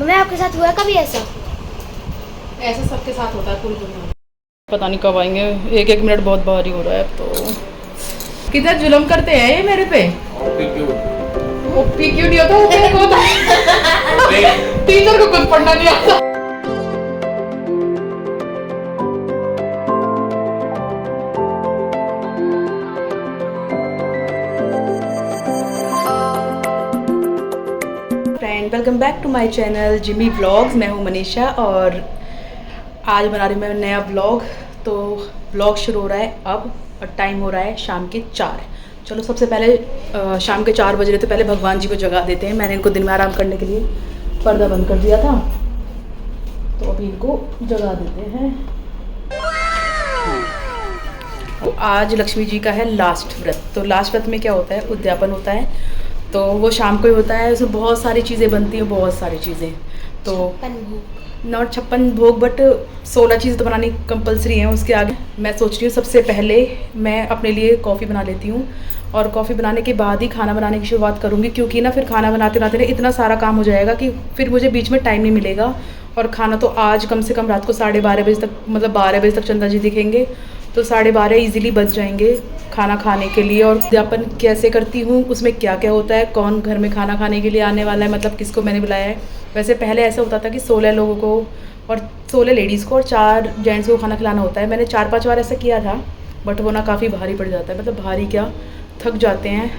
Mummy आपके साथ हुआ कभी ऐसा? ऐसा सबके साथ होता है पूरी दुनिया में। पता नहीं कब आएंगे, एक एक मिनट बहुत भारी हो रहा है अब तो। किधर जुल्म करते हैं ये मेरे पे। ओपी क्यों नहीं होता, मेरे को होता है। टीचर को खुद पढ़ना नहीं आता। Friend, welcome back to my channel Jimmy vlogs. मैं हूँ मनीषा और आज बना रही हूँ मैं नया व्लॉग। तो व्लॉग शुरू हो रहा है अब और टाइम हो रहा है शाम के 4। चलो सबसे पहले शाम के 4 बज रहे तो पहले भगवान जी को जगा देते हैं। मैंने इनको दिन में आराम करने के लिए पर्दा बंद कर दिया था, तो अभी इनको जगा देते हैं। तो आज लक्ष्मी जी का है लास्ट व्रत। तो लास्ट व्रत में क्या होता है, उद्यापन होता है। तो वो शाम को ही होता है। उसमें बहुत सारी चीज़ें बनती हैं, बहुत सारी चीज़ें। तो नॉट 56 भोग बट 16 चीज़ें तो बनानी कंपलसरी हैं। उसके आगे मैं सोच रही हूँ सबसे पहले मैं अपने लिए कॉफ़ी बना लेती हूँ और कॉफ़ी बनाने के बाद ही खाना बनाने की शुरुआत करूँगी, क्योंकि ना फिर खाना बनाते बनाते ना इतना सारा काम हो जाएगा कि फिर मुझे बीच में टाइम नहीं मिलेगा। और खाना तो आज कम से कम रात को 12:30 बजे तक, मतलब 12 बजे तक चंदा जी दिखेंगे तो 12:30 ईजिली बच जाएंगे खाना खाने के लिए। और उद्यापन कैसे करती हूँ, उसमें क्या क्या होता है, कौन घर में खाना खाने के लिए आने वाला है, मतलब किसको मैंने बुलाया है। वैसे पहले ऐसा होता था कि 16 लोगों को और 16 लेडीज़ को और 4 जेंट्स को खाना खिलाना होता है। मैंने 4-5 बार ऐसा किया था, बट वो ना काफ़ी भारी पड़ जाता है। मतलब भारी क्या, थक जाते हैं,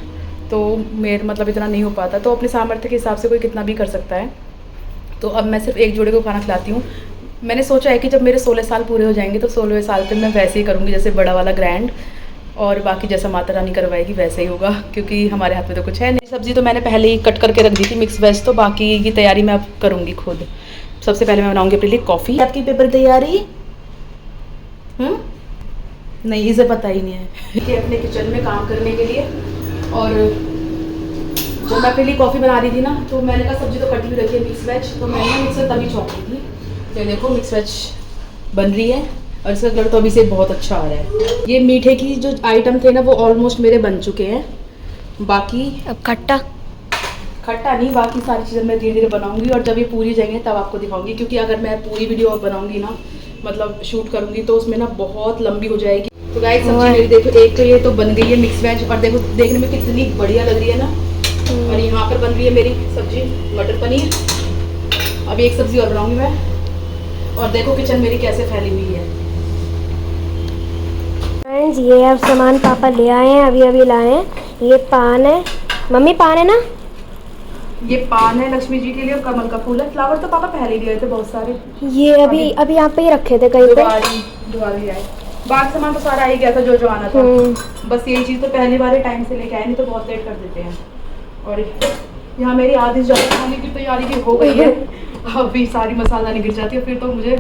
तो मेरे मतलब इतना नहीं हो पाता। तो अपने सामर्थ्य के हिसाब से कोई कितना भी कर सकता है। तो अब मैं सिर्फ एक जोड़े को खाना खिलाती हूँ। मैंने सोचा है कि जब मेरे 16 साल पूरे हो जाएंगे तो 16वें साल पे मैं वैसे ही करूँगी जैसे बड़ा वाला ग्रैंड, और बाकी जैसा माता रानी करवाएगी वैसे ही होगा, क्योंकि हमारे हाथ में तो कुछ है नहीं। सब्ज़ी तो मैंने पहले ही कट करके रख दी थी, मिक्स वेज। तो बाकी की तैयारी मैं अब करूँगी खुद। सबसे पहले मैं बनाऊँगी अपने लिए कॉफ़ी। आपकी पेपर तैयारी नहीं, इसे पता ही नहीं है कि अपने किचन में काम करने के लिए। और जब मैं अपने लिए कॉफ़ी बना रही थी ना, तो मैंने कहा सब्जी तो कटी हुई रखी है मिक्स वेज, तो मैंने मिक्सर तभी चौंक दी थी। ये देखो मिक्स वेज बन रही है और इसका कलर तो अभी से बहुत अच्छा आ रहा है। ये मीठे की जो आइटम थे ना वो ऑलमोस्ट मेरे बन चुके हैं। बाकी अब खट्टा नहीं, बाकी सारी चीज़ें मैं धीरे धीरे बनाऊंगी और जब ये पूरी जाएंगे तब आपको दिखाऊंगी। क्योंकि अगर मैं पूरी वीडियो बनाऊंगी ना, मतलब शूट करूंगी, तो उसमें ना बहुत लंबी हो जाएगी। तो गाइस सब्जी मेरी देखो, एक तो ये तो बन गई है मिक्स वेज, और देखो देखने में कितनी बढ़िया लग रही है ना। और यहाँ पर बन रही है मेरी सब्जी मटर पनीर। अब एक सब्जी और बनाऊंगी मैं। और देखो किचन मेरी कैसे फैली हुई है। फ्रेंड्स, ये अब सामान पापा ले आए हैं, अभी अभी लाए हैं। ये पान है, मम्मी पान है ना? ये पान है लक्ष्मी जी के लिए, और कमल का फूल है। फ्लावर तो पापा पहले ही दिए थे बहुत सारे। ये अभी यहाँ पे ही रखे थे कहीं पे। दिवाली आए, बाकी सामान तो सारा आ ही गया था जो आना था। बस यही चीज़ तो पहली बार टाइम से लेके आए, नहीं तो बहुत लेट कर देते हैं। और यहाँ मेरी आधी ज़्यादा खाने की तैयारी भी हो गई है। अभी सारी मसाला नहीं गिर जाती है, फिर तो मुझे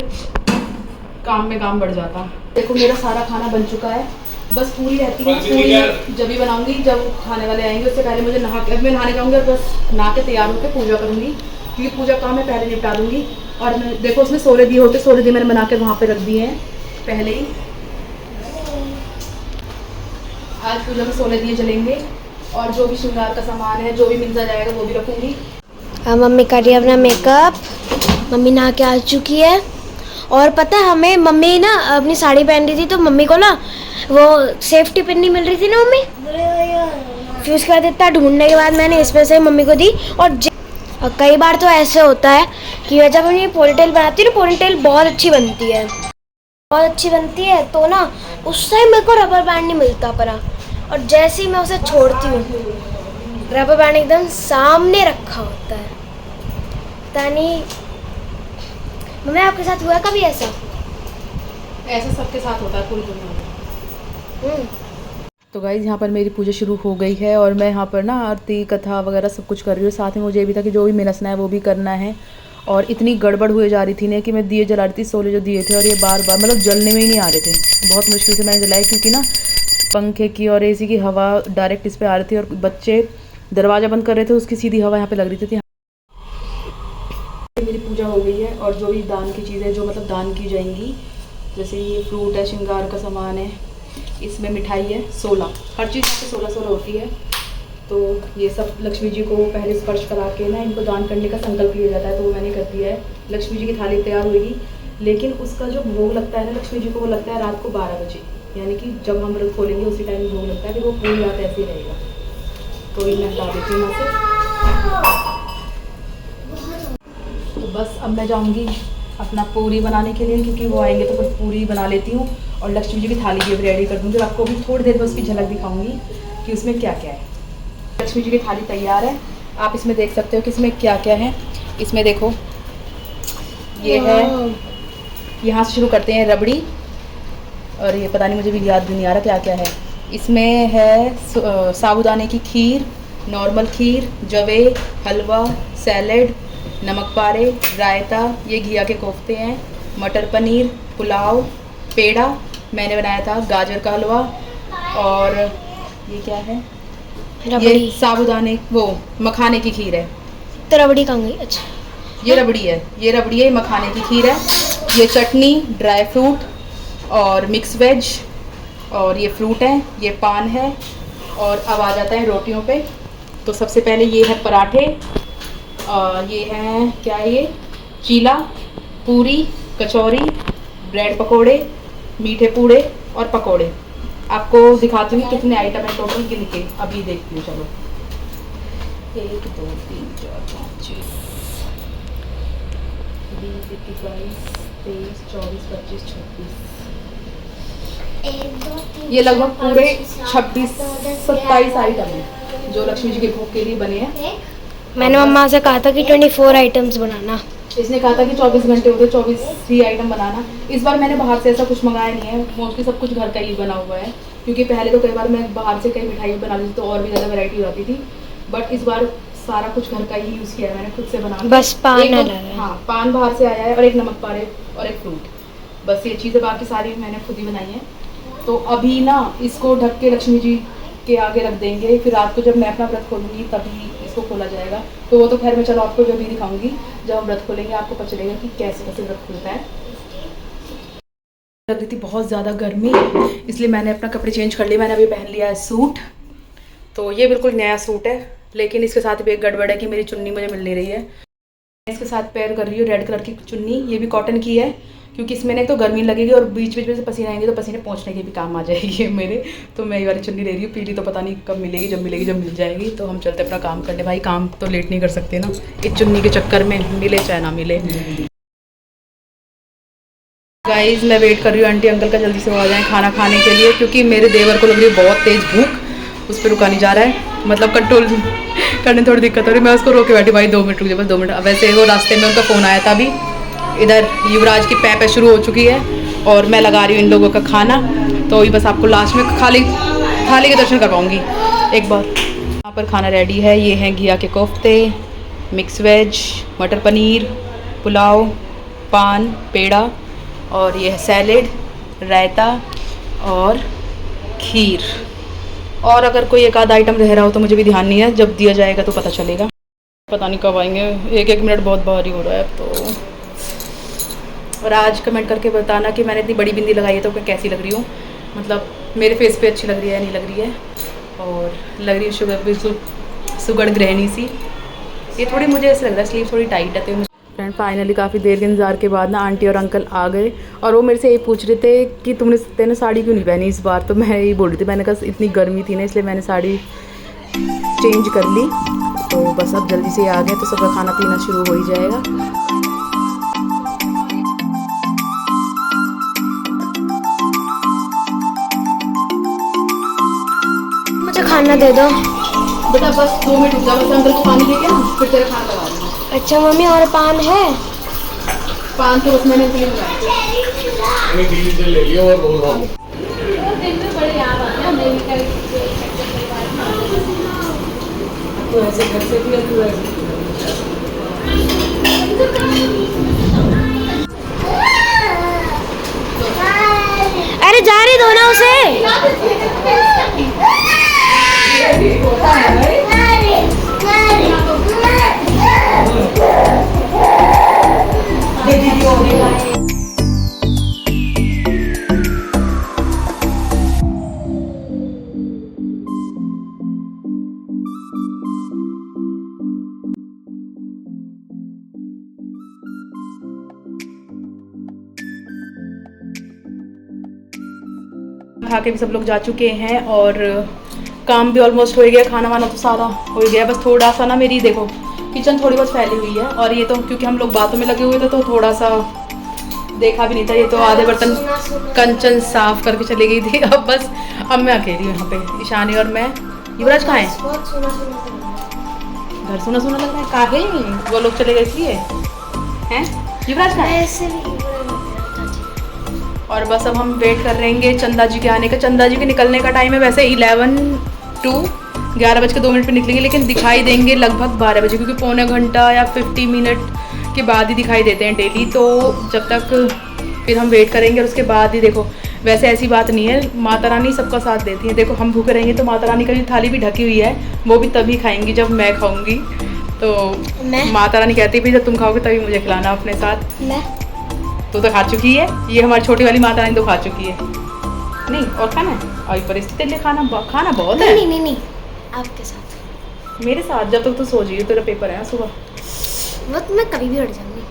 काम में काम बढ़ जाता। देखो मेरा सारा खाना बन चुका है, बस पूरी रहती है। पूरी जब भी बनाऊंगी जब खाने वाले आएंगे, उससे पहले मुझे नहा के, मैं नहाने जाऊँगी और बस नहा के तैयार होकर पूजा करूँगी, क्योंकि पूजा काम मैं पहले निपटा दूँगी। और मैं देखो उसमें 16 दिए होते, 16 दिए मैंने बना के वहाँ पर रख दिए हैं पहले ही। आज पूजा में 16 दिए जलेंगे और जो भी श्रृंगार का सामान है, जो भी मिल जाएगा वो भी रखूँगी। अब मम्मी कर रही है अपना मेकअप। मम्मी नहा के आ चुकी है। और पता है हमें, मम्मी ना अपनी साड़ी पहन रही थी तो मम्मी को ना वो सेफ्टी पिन नहीं मिल रही थी ना मम्मी, फिर उसके बाद इतना ढूंढने के बाद मैंने इसमें से मम्मी को दी। और कई बार तो ऐसे होता है कि जब हम ये पोनीटेल बनाती है ना, पोनीटेल बहुत अच्छी बनती है, बहुत अच्छी बनती है, तो ना उस टाइम मेरे को रबर बैंड नहीं मिलता पड़ा। और जैसे ही मैं उसे छोड़ती हूँ, रबर बैंड एकदम सामने रखा होता है। पता नहीं मम्मी आपके साथ हुआ कभी ऐसा? ऐसा सबके साथ होता है पूरी दुनिया में। तो गाइज़ यहाँ पर मेरी पूजा शुरू हो गई है और मैं यहाँ पर ना आरती कथा वगैरह सब कुछ कर रही हूँ। साथ में मुझे ये भी था कि जो भी मिनसना है वो भी करना है। और इतनी गड़बड़ हुए जा रही थी ना कि मैं दिए जला रही थी, 16 जो दिए थे, और ये बार बार मतलब जलने में ही नहीं आ रहे थे। बहुत मुश्किल से मैंने जलाए, क्योंकि ना पंखे की और एसी की हवा डायरेक्ट इस पर आ रही थी, और बच्चे दरवाज़ा बंद कर रहे थे, उसकी सीधी हवा यहाँ पर लग रही थी। मेरी पूजा हो गई है और जो भी दान की चीज़ें जो मतलब दान की जाएंगी, जैसे ये फ्रूट है, श्रृंगार का सामान है, इसमें मिठाई है 16, हर चीज़ पे 16-16 होती है। तो ये सब लक्ष्मी जी को पहले स्पर्श करा के ना इनको दान करने का संकल्प लिया जाता है, तो वो मैंने कर दिया है। लक्ष्मी जी की थाली तैयार होगी, लेकिन उसका जो भोग लगता है ना लक्ष्मी जी को, वो लगता है रात को 12 बजे, यानी कि जब हम व्रत खोलेंगे उसी टाइम भोग लगता है, फिर वो पूरी रात ऐसे ही रहेगा। तो ये मैं हटा देती हूँ यहाँ से। तो बस अब मैं जाऊँगी अपना पूरी बनाने के लिए, क्योंकि वो आएंगे तो फिर पूरी बना लेती हूँ और लक्ष्मी जी की थाली भी रेडी कर दूँगी। आपको भी थोड़ी देर में उसकी झलक दिखाऊँगी कि उसमें क्या क्या है। लक्ष्मी जी की थाली तैयार है, आप इसमें देख सकते हो कि इसमें क्या क्या है। इसमें देखो, ये है, यहाँ से शुरू करते हैं रबड़ी, और ये पता नहीं, मुझे भी याद भी नहीं आ रहा क्या क्या है। इसमें है साबूदाने की खीर, नॉर्मल खीर, जवे, हलवा, सैलेड, नमक पारे, रायता, ये घिया के कोफ्ते हैं, मटर पनीर, पुलाव, पेड़ा, मैंने बनाया था गाजर का हलवा, और ये क्या है, ये साबूदाने वो मखाने की खीर है। तो रबड़ी कहाँ गई? अच्छा, ये रबड़ी है, ये रबड़ी है, मखाने की खीर है। ये चटनी, ड्राई फ्रूट और मिक्स वेज, और ये फ्रूट है, ये पान है। और अब आ जाता है रोटियों पे। तो सबसे पहले ये है पराठे, और ये है क्या है, ये चीला, पूरी, कचौरी, ब्रेड पकोड़े, मीठे पूड़े और पकोड़े। आपको दिखाती हूँ कितने आइटम है टोटल गिन के, अभी देखती हूँ। चलो, 1 2 3 4 5 6 20 21 22 23 24 25 26। ये लगभग पूरे 26-27 आइटम है जो लक्ष्मी जी के भोग के लिए बने हैं। मैंने मम्मा से कहा था कि 24 आइटम्स बनाना। इसने कहा था कि 24 घंटे होते, 24 आइटम बनाना। इस बार मैंने बाहर से ऐसा कुछ मंगाया नहीं है, मोस्टली सब कुछ घर का ही बना हुआ है, क्योंकि पहले तो कई बार मैं बाहर से कई मिठाई बना ली थी तो और भी ज़्यादा वैरायटी हो जाती थी, बट इस बार सारा कुछ घर का ही यूज़ किया है मैंने, खुद से बना। बस पान अलग है। हाँ, पान बाहर से आया है, और एक नमक पारे और एक फ्रूट, बस ये चीज़ें, बाकी सारी मैंने खुद ही बनाई हैं। तो अभी ना इसको ढक के लक्ष्मी जी के आगे रख देंगे, फिर रात को जब मैं अपना व्रत खोलूँगी तभी इसको खोला जाएगा। तो वो तो खैर मैं चलो आपको जो भी दिखाऊंगी, जब हम व्रत खोलेंगे आपको पता चलेगा कि कैसे कैसे व्रत खुलता है। लग रही थी बहुत ज़्यादा गर्मी, इसलिए मैंने अपना कपड़े चेंज कर लिए। मैंने अभी पहन लिया है सूट, तो ये बिल्कुल नया सूट है, लेकिन इसके साथ भी एक गड़बड़ है कि मेरी चुन्नी मुझे मिल नहीं रही है। इसके साथ पेयर कर रही हूँ रेड कलर की चुन्नी, ये भी कॉटन की है, क्योंकि इसमें ना तो गर्मी लगेगी और बीच बीच में से पसीने आएंगे, तो पसीने पहुँचने के भी काम आ जाएगी मेरे। तो मैं ये वाली चुन्नी ले रही हूँ, पीली तो पता नहीं कब मिलेगी, जब मिलेगी जब मिल जाएगी। तो हम चलते अपना काम करने, भाई काम तो लेट नहीं कर सकते ना, इस चुन्नी के चक्कर में, मिले चाहे ना मिले। गाइस मैं वेट कर रही हूँ आंटी अंकल का जल्दी से वो आ जाएँ खाना खाने के लिए, क्योंकि मेरे देवर को लग रही है बहुत तेज़ भूख, उस पर रुका नहीं जा रहा है, मतलब कंट्रोल करने थोड़ी दिक्कत हो रही है। मैं उसको रोके बैठी, भाई 2 मिनट रुक जाए, बस 2 मिनट। वैसे वो रास्ते में उनका फ़ोन आया था अभी। इधर युवराज की पैप शुरू हो चुकी है और मैं लगा रही हूँ इन लोगों का खाना, तो ये बस आपको लास्ट में खाली थाली के दर्शन करवाऊँगी एक बार। यहाँ पर खाना रेडी है, ये हैं घिया के कोफ्ते, मिक्स वेज, मटर पनीर, पुलाव, पान, पेड़ा, और ये है सैलेड, रायता और खीर। और अगर कोई एक आधा आइटम रह रहा हो तो मुझे भी ध्यान नहीं है, जब दिया जाएगा तो पता चलेगा। पता नहीं कब आएंगे, 1-1 मिनट बहुत भारी हो रहा है अब तो। और आज कमेंट करके बताना कि मैंने इतनी बड़ी बिंदी लगाई है तो मैं कैसी लग रही हूँ, मतलब मेरे फेस पे अच्छी लग रही है या नहीं लग रही है। और लग रही है शुगर बिल्कुल सुगड़ गृहिणी सी। ये थोड़ी मुझे ऐसा लग रहा है स्लीव थोड़ी टाइट है। तो फ्रेंड फाइनली काफ़ी देर के इंतज़ार के बाद ना आंटी और अंकल आ गए, और वो मेरे से ये पूछ रहे थे कि तेने साड़ी क्यों नहीं पहनी इस बार। तो मैं यही बोल रही थी, मैंने कहा इतनी गर्मी थी ना इसलिए मैंने साड़ी चेंज कर ली। तो बस अब जल्दी से आ गए तो सबका खाना पीना शुरू हो ही जाएगा। मुझे खाना दे दो बेटा, बस 2 मिनट रुक जा, बस अंकल को पानी लेके ना फिर तेरा खाना लगा दूँगी। अच्छा मम्मी, और पान है? पान तो उसमें नहीं लगाया, ले लियो और बोल रहा हूँ। तो ऐसे घर से भी अरे जा रही दो ना उसे। खा के भी सब लोग जा चुके हैं और काम भी ऑलमोस्ट हो गया, खाना वाना तो सारा हो गया, बस थोड़ा सा ना मेरी देखो किचन थोड़ी बहुत फैली हुई है। और ये तो क्योंकि हम लोग बातों में लगे हुए थे तो थोड़ा सा देखा भी नहीं था। ये तो आधे बर्तन कंचन साफ करके चली गई थी। अब मैं अकेली हूँ यहाँ पे, ईशानी और मैं। युवराज कहाँ है? घर सुना सुना लग रहा है। कहाँ है वो लोग? चले गए इसलिए हैं? युवराज कहाँ है? और बस अब हम वेट कर रहे हैं चंदा जी के आने का। चंदा जी के निकलने का टाइम है वैसे 11:02 पे निकलेंगे, लेकिन दिखाई देंगे लगभग 12 बजे, क्योंकि पौने घंटा या 50 मिनट के बाद ही दिखाई देते हैं डेली। तो जब तक फिर हम वेट करेंगे और उसके बाद ही देखो, वैसे ऐसी बात नहीं है, माता रानी सबका साथ देती है। देखो हम भूखे रहेंगे तो माता रानी का भी थाली भी ढकी हुई है, वो भी तभी खाएंगी जब मैं खाऊंगी। तो माता रानी कहती है जब तुम खाओगे तभी मुझे खिलाना अपने साथ। तो खा चुकी है, ये हमारी छोटी वाली माता रानी तो खा चुकी है। नहीं और खाना है? और परिस्थिति लिए खाना बहुत है। नहीं आपके साथ, मेरे साथ जब तक तो सो जाइए, तेरा पेपर है सुबह। मैं कभी भी उठ जाऊंगी।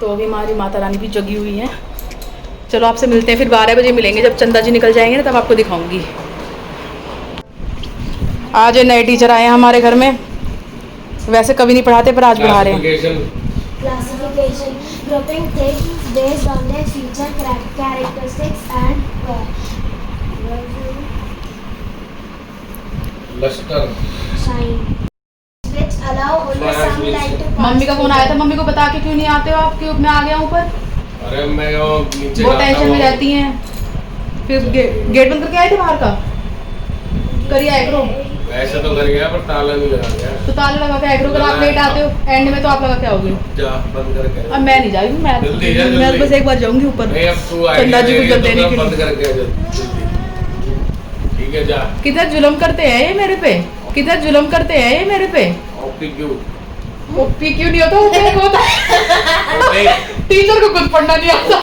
तो अभी हमारी माता रानी भी जगी हुई है। चलो आपसे मिलते हैं फिर 12 बजे मिलेंगे, जब चंदा जी निकल जाएंगे ना तब आपको दिखाऊंगी। आज नए टीचर आए हैं हमारे घर में, वैसे कभी नहीं पढ़ाते पर आज पढ़ा रहे हैं। Classification grouping things based on their feature characteristics and Lashkar shine, which allow only sunlight to pass. Mummy का फोन आया था, मम्मी को बता के क्यों नहीं आते हो आप? क्यों मैं आ गया ऊपर? अरे मैं नीचे वो टेंशन में रहती हैं। फिर गेट बंद करके आए थे बाहर का, करिए एग्रो। ऐसा तो कर गया पर ताला नहीं लगा गया। तो ताला लगा के एग्रो कर आप लेट आते हो, एंड में तो आप लगा के आओगे। जा बंद करके। अब मैं नहीं जाऊंगी, मैं बस एक बार जाऊंगी ऊपर नहीं अब तू आ चंदा जी को जब देने के बंद लिए। करके आ जा। ठीक है जा। कितना जुल्म करते हैं ये मेरे पे, कितना जुल्म करते हैं ये मेरे पे। ओपी क्यों? ओपी क्यों नहीं होता? ओपी होता है। टीचर को कुछ पढ़ना नहीं आता।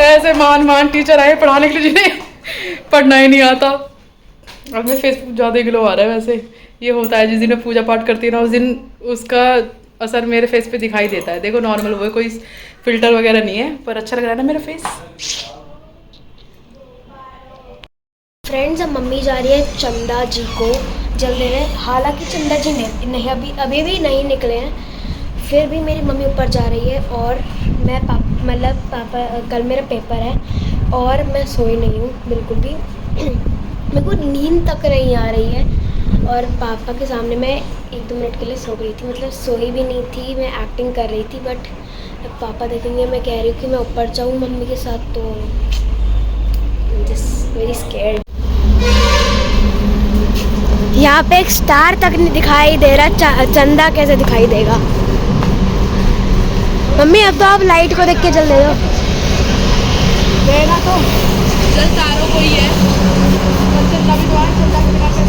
ऐसे मान टीचर आए पढ़ाने के लिए जिन्हें पढ़ना ही नहीं आता। अब मैं फेसबुक ज़्यादा ग्लो आ रहा है। वैसे ये होता है जिस दिन मैं पूजा पाठ करती हूँ ना, उस दिन उसका असर मेरे फेस पे दिखाई देता है। देखो नॉर्मल वो है, कोई फिल्टर वगैरह नहीं है, पर अच्छा लग रहा है ना मेरा फेस। फ्रेंड्स, अब मम्मी जा रही है चंदा जी को जल देने। हालांकि चंदा जी नहीं अभी भी नहीं निकले हैं, फिर भी मेरी मम्मी ऊपर जा रही है। और मैं पापा कल मेरा पेपर है और मैं सोई नहीं हूँ बिल्कुल भी। मेरे को नींद तक नहीं आ रही है। और पापा के सामने मैं 1-2 मिनट के लिए सो गई थी, मतलब सोई भी नहीं थी, मैं एक्टिंग कर रही थी। बट पापा देखेंगे मैं कह रही हूँ कि मैं ऊपर जाऊँ मम्मी के साथ, तो जस्ट वेरी स्कैर्ड। यहाँ पे एक स्टार तक नहीं दिखाई दे रहा, चंदा कैसे दिखाई देगा? मम्मी अब तो आप लाइट को देख के चल दे दो। देना तो चल तारों को ही है, चंदा भी तो आए, चंदा के बिना कैसे?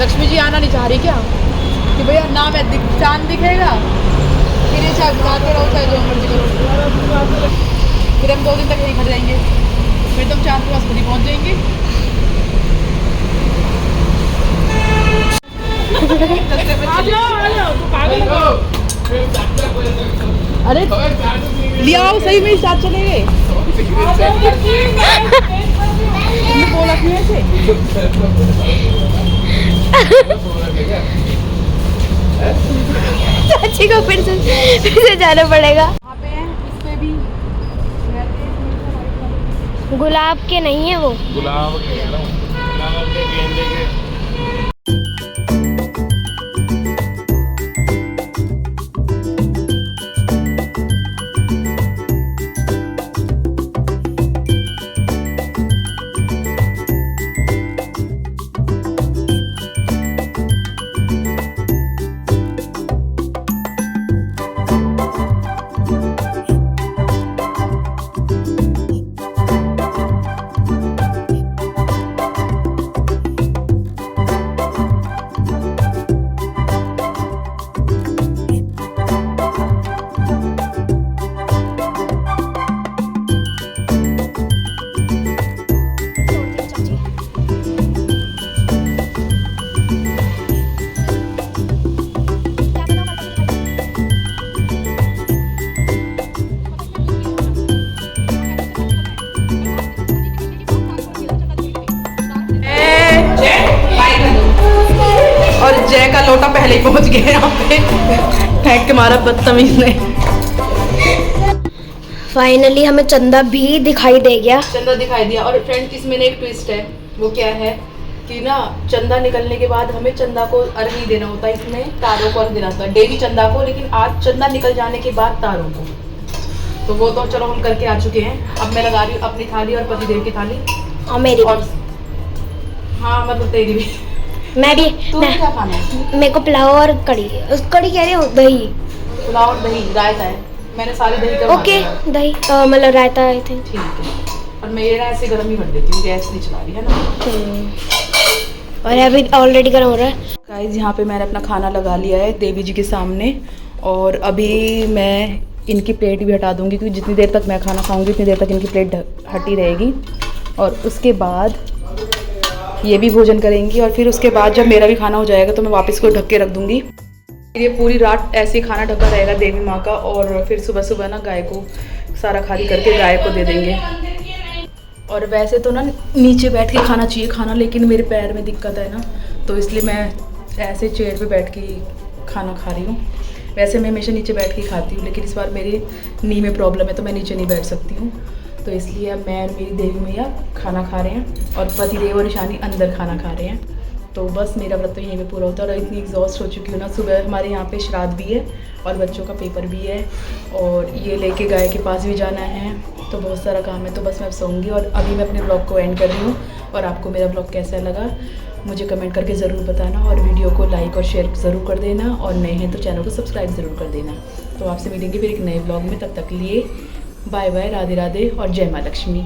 लक्ष्मी जी आना नहीं चाह रही क्या कि भैया ना मैं चांद दिखेगा फिर ये चाहे बुलाते रहो चाहे जो मर्जी करो। फिर हम 2 दिन तक यहीं खड़े रहेंगे, फिर तुम चांद के पास खुद ही पहुँच जाएंगे। अरे लिया आओ, सही में साथ चले गए। बोला क्यों ऐसे? चाची को फिर से जाना पड़ेगा। यहाँ पे हैं, इस पे भी गुलाब के नहीं है वो, गुलाब के गेंदे के। और जय का लोटा पहले ही पहुंच गया यहाँ पे, फेंक के मारा बदतमीज ने। फाइनली हमें चंदा भी दिखाई दे गया। चंदा दिखाई दिया। और फ्रेंड इसमें ना एक ट्विस्ट है, वो क्या है कि ना चंदा निकलने के बाद हमें चंदा को अर्घ नहीं देना होता, इसमें तारों को अर्घ देना होता है, डेली चंदा को, लेकिन आज चंदा निकल जाने के बाद तारों को। तो वो तो चलो हम करके आ चुके हैं। अब मैं लगा रही हूँ अपनी थाली और पतिदेव की थाली और मेरी और हाँ मतलब तेरी भी। मैं भी तुम्हें क्या खाना है? मेरे को पुलाव और कड़ी, कड़ी कह रही हूँ, दही। पुलाव और दही, रायता है, मैंने सारी दही का ओके दही मतलब रायता आई थिंक। ठीक है। और मैं ये ना ऐसे गर्म ही कर देती हूँ, गैस नहीं चला रही है ना। और अभी ऑलरेडी गर्म हो रहा है। गाइस यहाँ पे मैंने अपना खाना लगा लिया है देवी जी के सामने, और अभी मैं इनकी प्लेट भी हटा दूंगी, क्योंकि जितनी देर तक मैं खाना खाऊंगी उतनी देर तक इनकी प्लेट हटी रहेगी। और उसके बाद ये भी भोजन करेंगी, और फिर उसके बाद जब मेरा भी खाना हो जाएगा तो मैं वापस को ढक के रख दूंगी। ये पूरी रात ऐसे ही खाना ढका रहेगा देवी माँ का, और फिर सुबह सुबह ना गाय को सारा खाली करके गाय को दे देंगे। और वैसे तो ना नीचे बैठ के खाना चाहिए खाना, लेकिन मेरे पैर में दिक्कत है ना, तो इसलिए मैं ऐसे चेयर पे बैठ के खाना खा रही हूँ। वैसे मैं हमेशा नीचे बैठ के खाती हूँ, लेकिन इस बार मेरे नी में प्रॉब्लम है तो मैं नीचे नहीं बैठ सकती हूँ, तो इसलिए अब मैं और मेरी देवी मैया खाना खा रहे हैं, और पतिदेव और ईशानी अंदर खाना खा रहे हैं। तो बस मेरा व्रत तो यहीं पे पूरा होता है। और इतनी एग्जॉस्ट हो चुकी हूँ ना, सुबह हमारे यहाँ पे श्राद्ध भी है और बच्चों का पेपर भी है, और ये लेके गाय के पास भी जाना है, तो बहुत सारा काम है। तो बस मैं सोऊंगी, और अभी मैं अपने ब्लॉग को एंड कर रही हूँ। और आपको मेरा ब्लॉग कैसा लगा मुझे कमेंट करके ज़रूर बताना, और वीडियो को लाइक और शेयर ज़रूर कर देना, और नए हैं तो चैनल को सब्सक्राइब ज़रूर कर देना। तो आपसे मिलेंगे फिर एक नए ब्लॉग में, तब तक के लिए बाय बाय, राधे राधे और जय माँ लक्ष्मी।